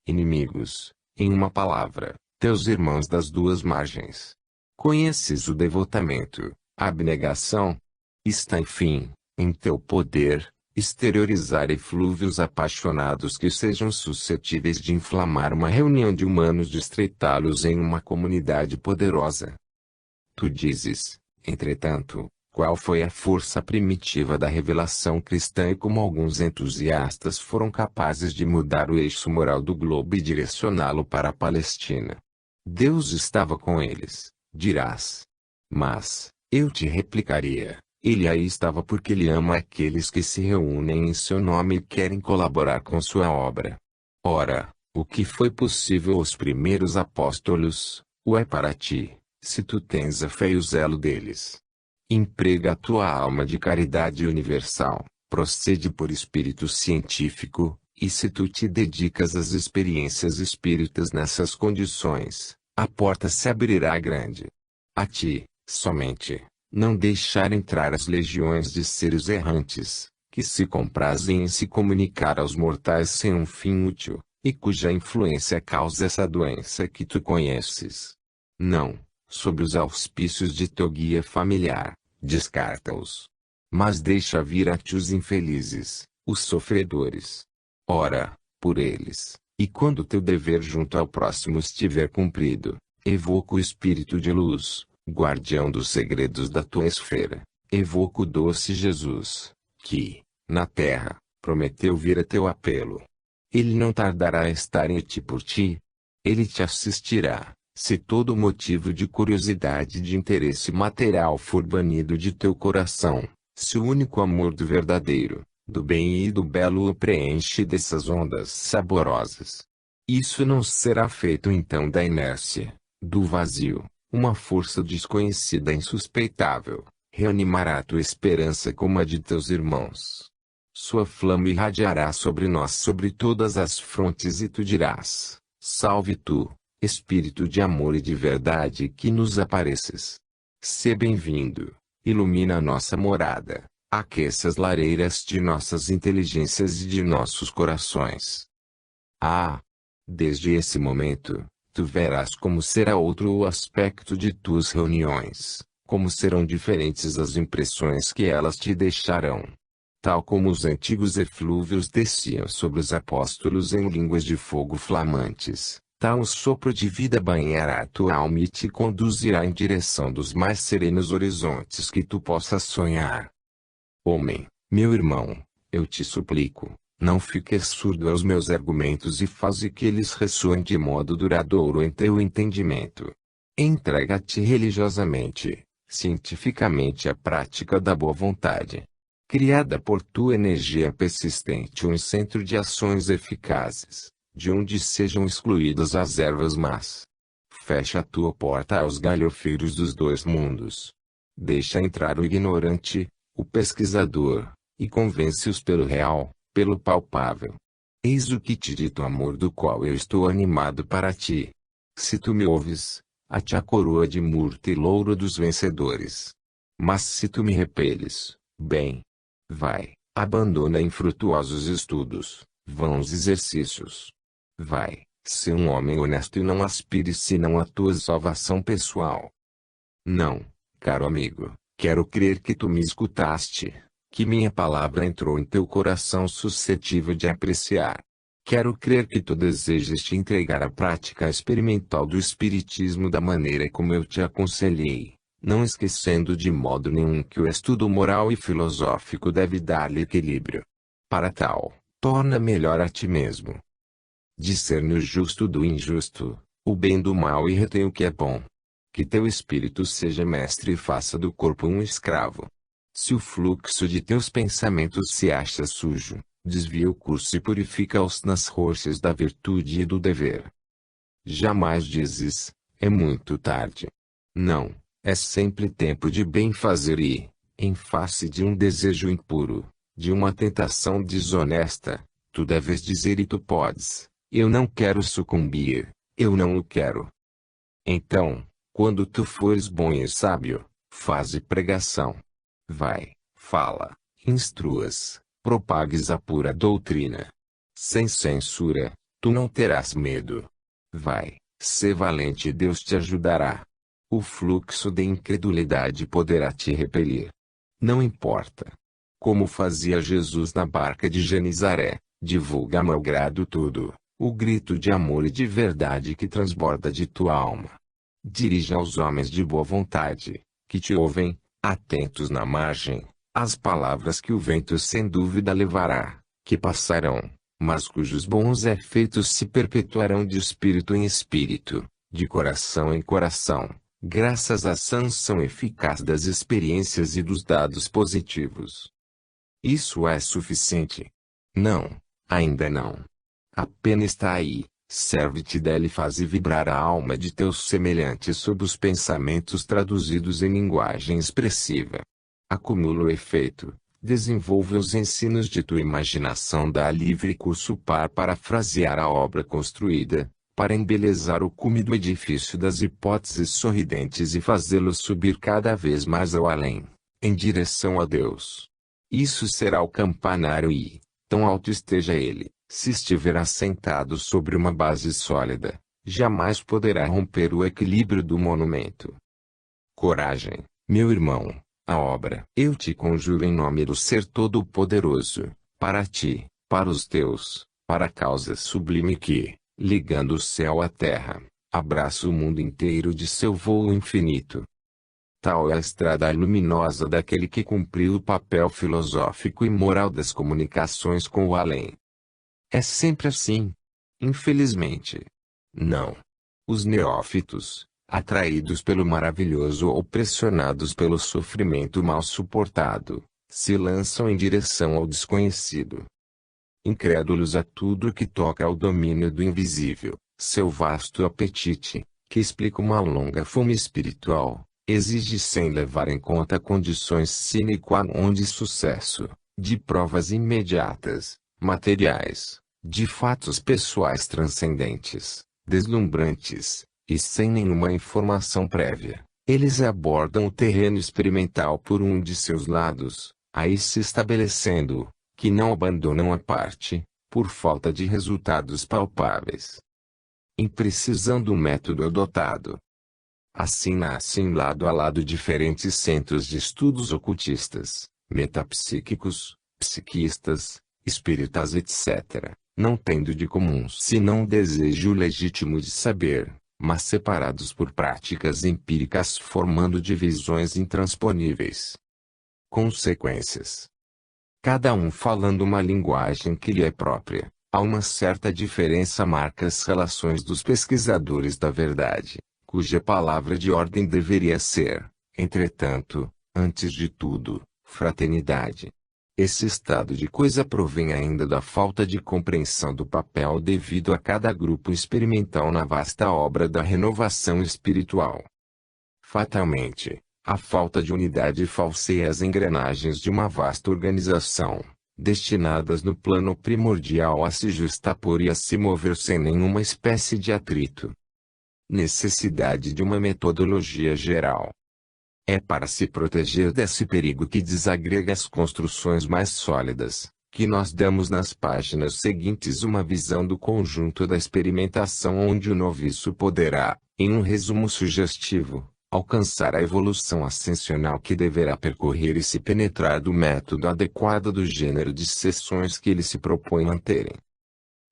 A: inimigos, em uma palavra, teus irmãos das duas margens. Conheces o devotamento, a abnegação? Está enfim, em teu poder, exteriorizar eflúvios apaixonados que sejam suscetíveis de inflamar uma reunião de humanos, de estreitá-los em uma comunidade poderosa. Tu dizes, entretanto, qual foi a força primitiva da revelação cristã e como alguns entusiastas foram capazes de mudar o eixo moral do globo e direcioná-lo para a Palestina. Deus estava com eles, dirás. Mas, eu te replicaria, ele aí estava porque ele ama aqueles que se reúnem em seu nome e querem colaborar com sua obra. Ora, o que foi possível aos primeiros apóstolos, o é para ti, se tu tens a fé e o zelo deles. Emprega a tua alma de caridade universal, procede por espírito científico, e se tu te dedicas às experiências espíritas nessas condições, a porta se abrirá grande. A ti, somente, não deixar entrar as legiões de seres errantes, que se comprazem em se comunicar aos mortais sem um fim útil, e cuja influência causa essa doença que tu conheces. Não, sob os auspícios de teu guia familiar, descarta-os. Mas deixa vir a ti os infelizes, os sofredores. Ora, por eles, e quando teu dever junto ao próximo estiver cumprido, evoca o espírito de luz, guardião dos segredos da tua esfera, evoca o doce Jesus, que, na terra, prometeu vir a teu apelo. Ele não tardará a estar em ti por ti. Ele te assistirá, se todo motivo de curiosidade e de interesse material for banido de teu coração, se o único amor do verdadeiro, do bem e do belo o preenche dessas ondas saborosas. Isso não será feito então da inércia, do vazio, uma força desconhecida e insuspeitável, reanimará tua esperança como a de teus irmãos. Sua flama irradiará sobre nós sobre todas as frontes e tu dirás, salve tu, Espírito de amor e de verdade que nos apareces. Sê bem-vindo, ilumina a nossa morada, aqueça as lareiras de nossas inteligências e de nossos corações. Ah! Desde esse momento, tu verás como será outro o aspecto de tuas reuniões, como serão diferentes as impressões que elas te deixarão. Tal como os antigos eflúvios desciam sobre os apóstolos em línguas de fogo flamantes, tal o sopro de vida banhará a tua alma e te conduzirá em direção dos mais serenos horizontes que tu possas sonhar. Homem, meu irmão, eu te suplico, não fiques surdo aos meus argumentos e faze que eles ressoem de modo duradouro em teu entendimento. Entrega-te religiosamente, cientificamente à prática da boa vontade. Criada por tua energia persistente um centro de ações eficazes, de onde sejam excluídas as ervas más. Fecha a tua porta aos galhofeiros dos dois mundos. Deixa entrar o ignorante, o pesquisador, e convence-os pelo real, pelo palpável. Eis o que te dito amor do qual eu estou animado para ti. Se tu me ouves, a-te a coroa de murta e louro dos vencedores. Mas se tu me repeles, bem, vai, abandona infrutuosos estudos, vãos exercícios. Vai, sê um homem honesto e não aspires senão a tua salvação pessoal. Não, caro amigo, quero crer que tu me escutaste, que minha palavra entrou em teu coração suscetível de apreciar. Quero crer que tu desejas te entregar à prática experimental do Espiritismo da maneira como eu te aconselhei, não esquecendo de modo nenhum que o estudo moral e filosófico deve dar-lhe equilíbrio. Para tal, torna melhor a ti mesmo. Discerne o justo do injusto, o bem do mal e retém o que é bom. Que teu espírito seja mestre e faça do corpo um escravo. Se o fluxo de teus pensamentos se acha sujo, desvia o curso e purifica-os nas rochas da virtude e do dever. Jamais dizes, é muito tarde. Não, é sempre tempo de bem fazer e, em face de um desejo impuro, de uma tentação desonesta, tu deves dizer e tu podes, eu não quero sucumbir, eu não o quero. Então, quando tu fores bom e sábio, faze pregação. Vai, fala, instruas, propagues a pura doutrina. Sem censura, tu não terás medo. Vai, sê valente e Deus te ajudará. O fluxo de incredulidade poderá te repelir. Não importa. Como fazia Jesus na barca de Genizaré, divulga malgrado tudo, o grito de amor e de verdade que transborda de tua alma. Dirige aos homens de boa vontade, que te ouvem, atentos na margem, as palavras que o vento sem dúvida levará, que passarão, mas cujos bons efeitos se perpetuarão de espírito em espírito, de coração em coração, graças à sanção eficaz das experiências e dos dados positivos. Isso é suficiente? Não, ainda não. A pena está aí. Serve-te dela e faze vibrar a alma de teus semelhantes sob os pensamentos traduzidos em linguagem expressiva. Acumula o efeito, desenvolve os ensinos de tua imaginação, dá livre curso para parafrasear a obra construída, para embelezar o cume do edifício das hipóteses sorridentes e fazê-lo subir cada vez mais ao além, em direção a Deus. Isso será o campanário e, tão alto esteja ele, se estiver assentado sobre uma base sólida, jamais poderá romper o equilíbrio do monumento. Coragem, meu irmão, a obra. Eu te conjuro em nome do Ser Todo-Poderoso, para ti, para os teus, para a causa sublime que, ligando o céu à terra, abraça o mundo inteiro de seu vôo infinito. Tal é a estrada luminosa daquele que cumpriu o papel filosófico e moral das comunicações com o além. É sempre assim. Infelizmente. Não. Os neófitos, atraídos pelo maravilhoso ou pressionados pelo sofrimento mal suportado, se lançam em direção ao desconhecido. Incrédulos a tudo que toca ao domínio do invisível, seu vasto apetite, que explica uma longa fome espiritual, exige sem levar em conta condições sine qua non de sucesso, de provas imediatas, materiais, de fatos pessoais transcendentes, deslumbrantes, e sem nenhuma informação prévia. Eles abordam o terreno experimental por um de seus lados, aí se estabelecendo, que não abandonam a parte, por falta de resultados palpáveis. Imprecisando o método adotado. Assim nascem lado a lado diferentes centros de estudos ocultistas, metapsíquicos, psiquistas, espíritas etc., não tendo de comum senão o desejo legítimo de saber, mas separados por práticas empíricas formando divisões intransponíveis. Consequências. Cada um falando uma linguagem que lhe é própria, há uma certa diferença marca as relações dos pesquisadores da verdade, cuja palavra de ordem deveria ser, entretanto, antes de tudo, fraternidade. Esse estado de coisa provém ainda da falta de compreensão do papel devido a cada grupo experimental na vasta obra da renovação espiritual. Fatalmente, a falta de unidade falseia as engrenagens de uma vasta organização, destinadas no plano primordial a se justapor e a se mover sem nenhuma espécie de atrito. Necessidade de uma metodologia geral. É para se proteger desse perigo que desagrega as construções mais sólidas, que nós damos nas páginas seguintes uma visão do conjunto da experimentação onde o noviço poderá, em um resumo sugestivo, alcançar a evolução ascensional que deverá percorrer e se penetrar do método adequado do gênero de sessões que ele se propõe manterem.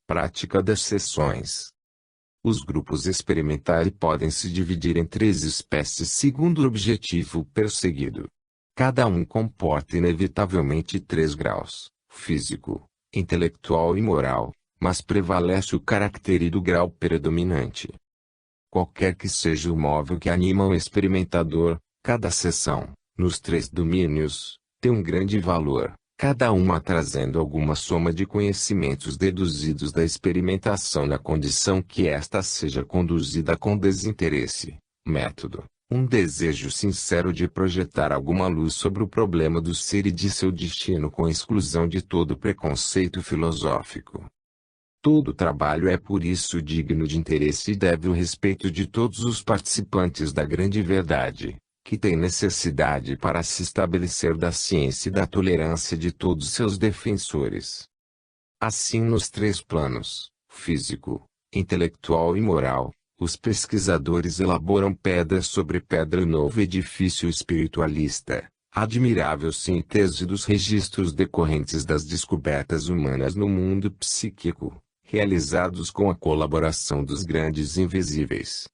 A: Prática das sessões. Os grupos experimentais podem se dividir em 3 espécies segundo o objetivo perseguido. Cada um comporta inevitavelmente 3 graus, físico, intelectual e moral, mas prevalece o caráter do grau predominante. Qualquer que seja o móvel que anima o experimentador, cada sessão, nos 3 domínios, tem um grande valor, cada uma trazendo alguma soma de conhecimentos deduzidos da experimentação na condição que esta seja conduzida com desinteresse, método, um desejo sincero de projetar alguma luz sobre o problema do ser e de seu destino com exclusão de todo preconceito filosófico. Todo trabalho é por isso digno de interesse e deve o respeito de todos os participantes da grande verdade, que tem necessidade para se estabelecer da ciência e da tolerância de todos seus defensores. Assim nos 3 planos, físico, intelectual e moral, os pesquisadores elaboram pedra sobre pedra o novo edifício espiritualista, admirável síntese dos registros decorrentes das descobertas humanas no mundo psíquico, realizados com a colaboração dos grandes invisíveis.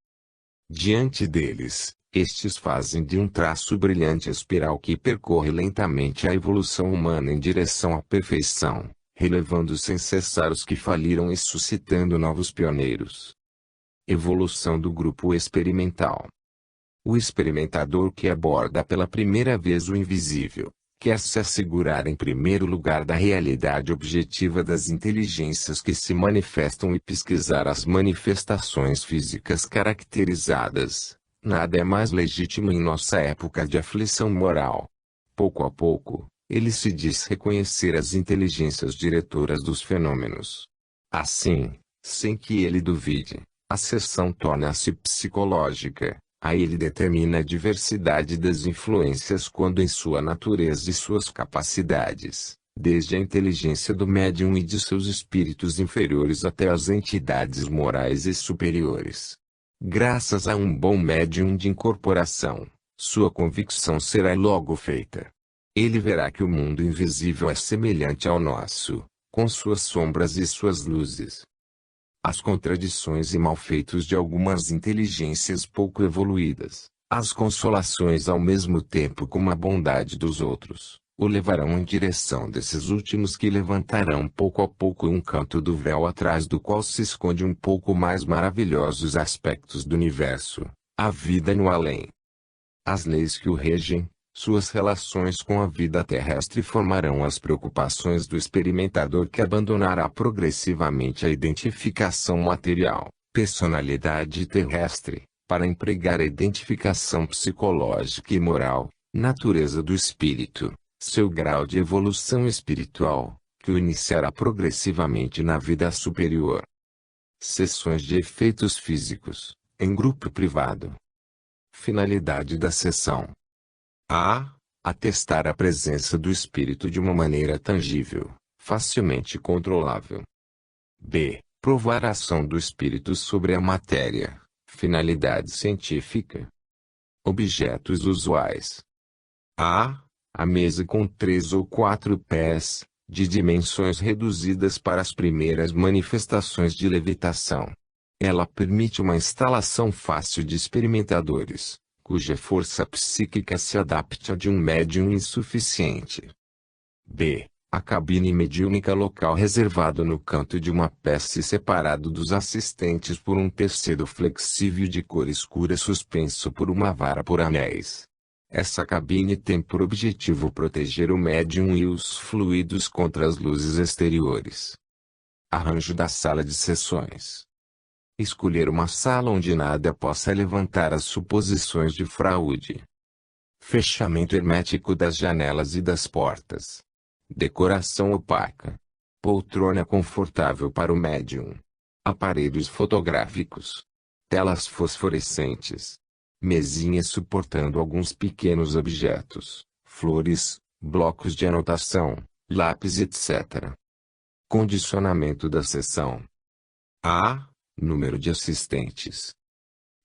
A: Diante deles, estes fazem de um traço brilhante a espiral que percorre lentamente a evolução humana em direção à perfeição, relevando sem cessar os que faliram e suscitando novos pioneiros. Evolução do grupo experimental. O experimentador que aborda pela primeira vez o invisível, quer se assegurar em primeiro lugar da realidade objetiva das inteligências que se manifestam e pesquisar as manifestações físicas caracterizadas. Nada é mais legítimo em nossa época de aflição moral. Pouco a pouco, ele se diz reconhecer as inteligências diretoras dos fenômenos. Assim, sem que ele duvide, a sessão torna-se psicológica. Aí ele determina a diversidade das influências quando em sua natureza e suas capacidades, desde a inteligência do médium e de seus espíritos inferiores até as entidades morais e superiores. Graças a um bom médium de incorporação, sua convicção será logo feita. Ele verá que o mundo invisível é semelhante ao nosso, com suas sombras e suas luzes. As contradições e malfeitos de algumas inteligências pouco evoluídas, as consolações ao mesmo tempo como a bondade dos outros, o levarão em direção desses últimos, que levantarão pouco a pouco um canto do véu atrás do qual se esconde um pouco mais maravilhosos aspectos do universo, a vida no além. As leis que o regem, suas relações com a vida terrestre formarão as preocupações do experimentador, que abandonará progressivamente a identificação material, personalidade terrestre, para empregar a identificação psicológica e moral, natureza do espírito, seu grau de evolução espiritual, que o iniciará progressivamente na vida superior. Sessões de efeitos físicos, em grupo privado. Finalidade da sessão: a. Atestar a presença do espírito de uma maneira tangível, facilmente controlável. b. Provar a ação do espírito sobre a matéria. Finalidade científica. Objetos usuais: a. A mesa com 3 ou 4 pés, de dimensões reduzidas para as primeiras manifestações de levitação. Ela permite uma instalação fácil de experimentadores, cuja força psíquica se adapte à de um médium insuficiente. b. A cabine mediúnica local reservado no canto de uma peça e separado dos assistentes por um tecido flexível de cor escura suspenso por uma vara por anéis. Essa cabine tem por objetivo proteger o médium e os fluidos contra as luzes exteriores. Arranjo da sala de sessões: escolher uma sala onde nada possa levantar as suposições de fraude. Fechamento hermético das janelas e das portas. Decoração opaca. Poltrona confortável para o médium. Aparelhos fotográficos. Telas fosforescentes. Mesinha suportando alguns pequenos objetos, flores, blocos de anotação, lápis, etc. Condicionamento da sessão: a. Número de assistentes.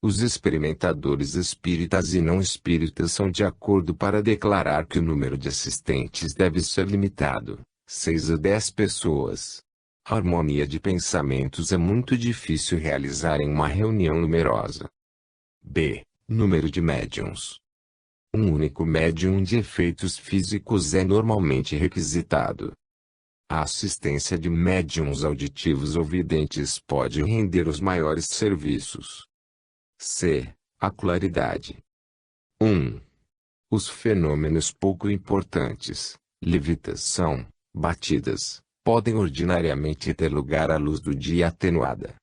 A: Os experimentadores espíritas e não espíritas são de acordo para declarar que o número de assistentes deve ser limitado, 6 a 10 pessoas. A harmonia de pensamentos é muito difícil realizar em uma reunião numerosa. b. Número de médiuns. Um único médium de efeitos físicos é normalmente requisitado. A assistência de médiuns auditivos ou videntes pode render os maiores serviços. c. A claridade. 1. Os fenômenos pouco importantes, levitação, batidas, podem ordinariamente ter lugar à luz do dia atenuada.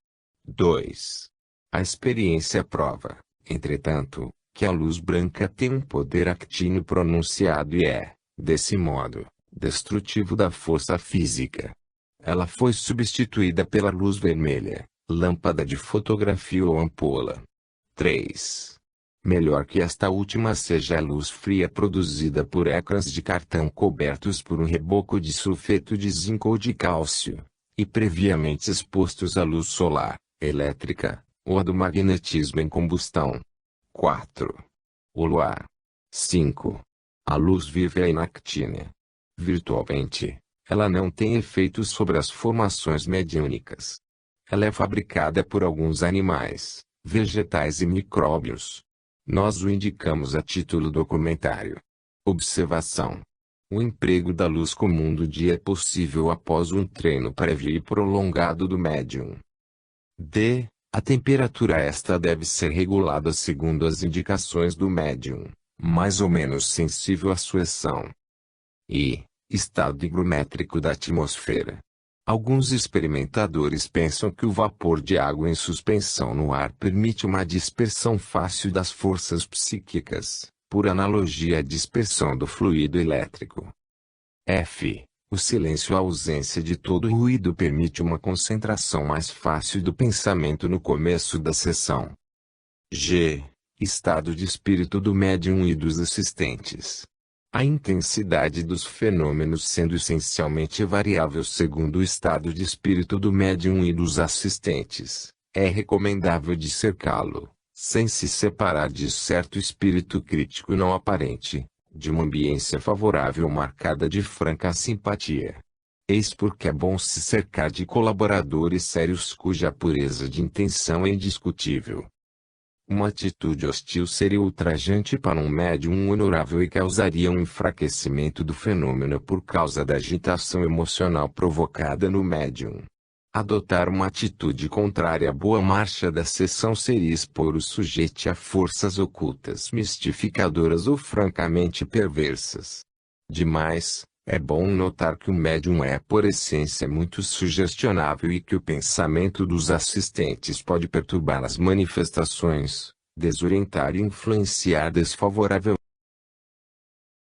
A: 2. A experiência prova, entretanto, que a luz branca tem um poder actíneo pronunciado e é, desse modo, destrutivo da força física. Ela foi substituída pela luz vermelha, lâmpada de fotografia ou ampola. 3. Melhor que esta última seja a luz fria produzida por ecrãs de cartão cobertos por um reboco de sulfeto de zinco ou de cálcio, e previamente expostos à luz solar, elétrica, ou a do magnetismo em combustão. 4. O luar. 5. A luz viva é inactínea. Virtualmente, ela não tem efeitos sobre as formações mediúnicas. Ela é fabricada por alguns animais, vegetais e micróbios. Nós o indicamos a título documentário. Observação: o emprego da luz comum do dia é possível após um treino prévio e prolongado do médium. d. A temperatura esta deve ser regulada segundo as indicações do médium, mais ou menos sensível à suação. E. Estado higrométrico da atmosfera. Alguns experimentadores pensam que o vapor de água em suspensão no ar permite uma dispersão fácil das forças psíquicas, por analogia à dispersão do fluido elétrico. F. O silêncio, a ausência de todo ruído, permite uma concentração mais fácil do pensamento no começo da sessão. G. Estado de espírito do médium e dos assistentes. A intensidade dos fenômenos sendo essencialmente variável segundo o estado de espírito do médium e dos assistentes, é recomendável discercá-lo, sem se separar de certo espírito crítico não aparente, de uma ambiência favorável marcada de franca simpatia. Eis porque é bom se cercar de colaboradores sérios cuja pureza de intenção é indiscutível. Uma atitude hostil seria ultrajante para um médium honorável e causaria um enfraquecimento do fenômeno por causa da agitação emocional provocada no médium. Adotar uma atitude contrária à boa marcha da sessão seria expor o sujeito a forças ocultas mistificadoras ou francamente perversas. Demais, é bom notar que o médium é por essência muito sugestionável e que o pensamento dos assistentes pode perturbar as manifestações, desorientar e influenciar desfavoravelmente.